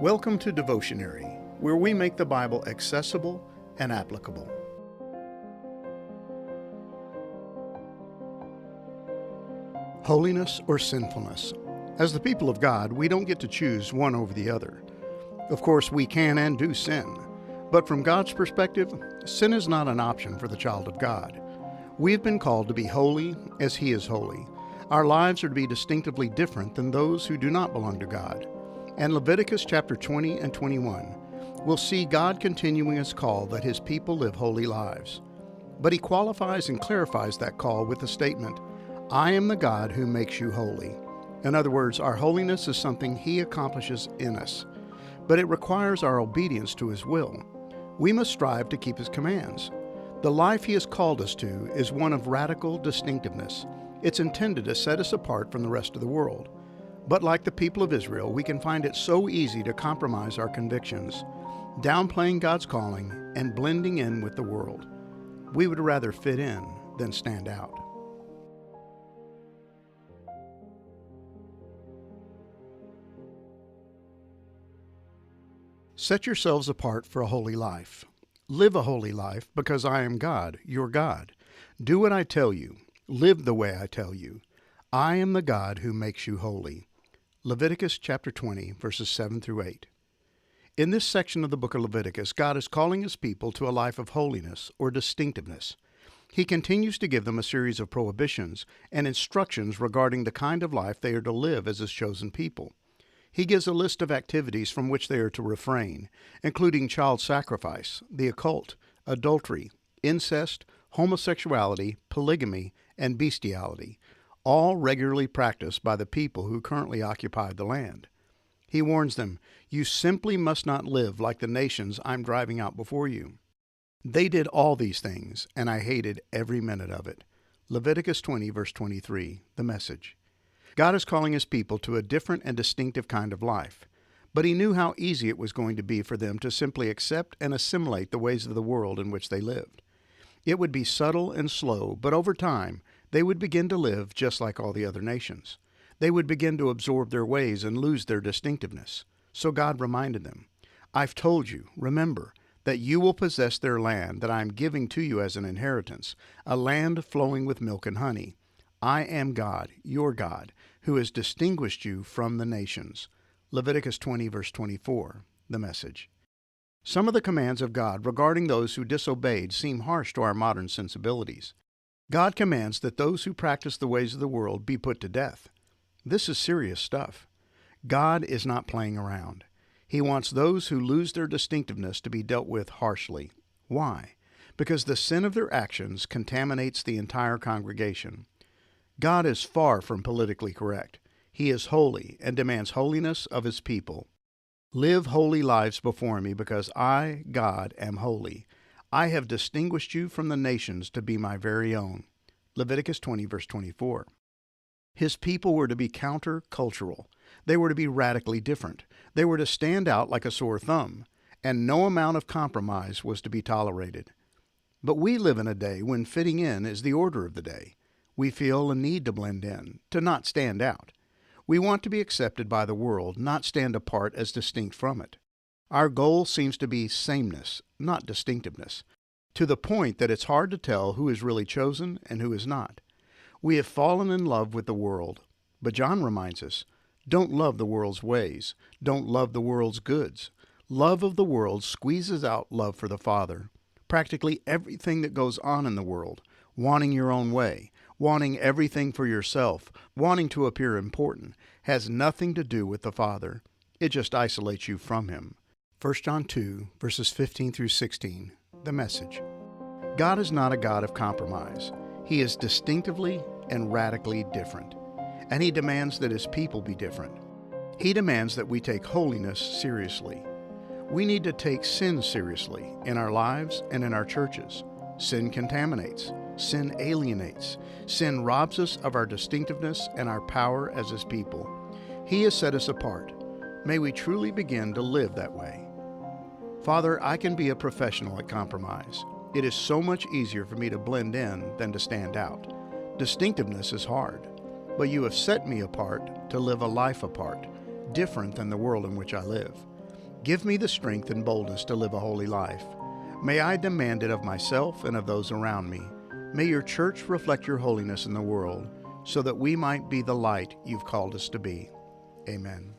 Welcome to Devotionary, where we make the Bible accessible and applicable. Holiness or sinfulness. As the people of God, we don't get to choose one over the other. Of course, we can and do sin. But from God's perspective, sin is not an option for the child of God. We have been called to be holy as He is holy. Our lives are to be distinctively different than those who do not belong to God. And Leviticus chapter 20 and 21 will see God continuing His call that His people live holy lives. But He qualifies and clarifies that call with the statement, I am the God who makes you holy. In other words, our holiness is something He accomplishes in us, but it requires our obedience to His will. We must strive to keep His commands. The life He has called us to is one of radical distinctiveness. It's intended to set us apart from the rest of the world. But like the people of Israel, we can find it so easy to compromise our convictions, downplaying God's calling and blending in with the world. We would rather fit in than stand out. Set yourselves apart for a holy life. Live a holy life because I am God, your God. Do what I tell you. Live the way I tell you. I am the God who makes you holy. Leviticus chapter 20, verses 7 through 8. In this section of the book of Leviticus, God is calling His people to a life of holiness or distinctiveness. He continues to give them a series of prohibitions and instructions regarding the kind of life they are to live as His chosen people. He gives a list of activities from which they are to refrain, including child sacrifice, the occult, adultery, incest, homosexuality, polygamy, and bestiality, all regularly practiced by the people who currently occupy the land. He warns them, you simply must not live like the nations I'm driving out before you. They did all these things, and I hated every minute of it. Leviticus 20, verse 23, the Message. God is calling His people to a different and distinctive kind of life, but He knew how easy it was going to be for them to simply accept and assimilate the ways of the world in which they lived. It would be subtle and slow, but over time, they would begin to live just like all the other nations. They would begin to absorb their ways and lose their distinctiveness. So God reminded them, I've told you, remember, that you will possess their land that I am giving to you as an inheritance, a land flowing with milk and honey. I am God, your God, who has distinguished you from the nations. Leviticus 20, verse 24, the Message. Some of the commands of God regarding those who disobeyed seem harsh to our modern sensibilities. God commands that those who practice the ways of the world be put to death. This is serious stuff. God is not playing around. He wants those who lose their distinctiveness to be dealt with harshly. Why? Because the sin of their actions contaminates the entire congregation. God is far from politically correct. He is holy and demands holiness of His people. Live holy lives before me because I, God, am holy. I have distinguished you from the nations to be my very own. Leviticus 20, verse 24. His people were to be counter-cultural. They were to be radically different. They were to stand out like a sore thumb, and no amount of compromise was to be tolerated. But we live in a day when fitting in is the order of the day. We feel a need to blend in, to not stand out. We want to be accepted by the world, not stand apart as distinct from it. Our goal seems to be sameness, not distinctiveness, to the point that it's hard to tell who is really chosen and who is not. We have fallen in love with the world, but John reminds us, don't love the world's ways, don't love the world's goods. Love of the world squeezes out love for the Father. Practically everything that goes on in the world, wanting your own way, wanting everything for yourself, wanting to appear important, has nothing to do with the Father. It just isolates you from Him. 1 John 2, verses 15 through 16, the Message. God is not a God of compromise. He is distinctively and radically different, and He demands that His people be different. He demands that we take holiness seriously. We need to take sin seriously in our lives and in our churches. Sin contaminates. Sin alienates. Sin robs us of our distinctiveness and our power as His people. He has set us apart. May we truly begin to live that way. Father, I can be a professional at compromise. It is so much easier for me to blend in than to stand out. Distinctiveness is hard, but you have set me apart to live a life apart, different than the world in which I live. Give me the strength and boldness to live a holy life. May I demand it of myself and of those around me. May your church reflect your holiness in the world, so that we might be the light you've called us to be. Amen.